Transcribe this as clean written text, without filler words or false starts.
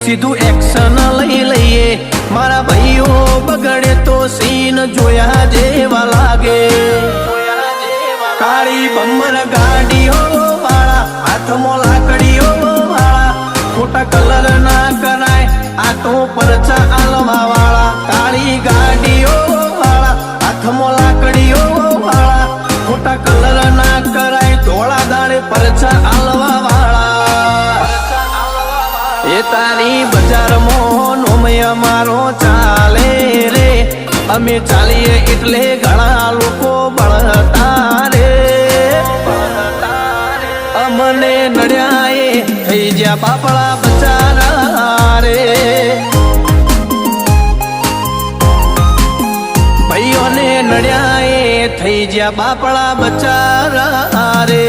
સીધું એક્શન લઈ લઈએ મારા ભાઈઓ બગડે તો સીન જોયા જેવા લાગે કાળી બમ્બર ગાડીઓ વાળા હાથમાં લાકડીઓ વાળા ખોટા કલર ના કરાય આ તો પરચા આલવા વાળા કાળી ગાડીઓ વાળા હાથમાં લાકડીઓ વાળા ખોટા કલર ના કરાય ધોળા દાડે પરચા આલવા વાળા એ તારી બજારમાં નોમય મારો ચાલે રે અમે ચાલીએ એટલે ઘણા લોકો બળતા રે અમને નડ્યા એ થઈ જ્યાં બાપડા બચારા રે ભાઈઓને નડ્યા એ થઈ જ્યાં બાપડા બચારા રે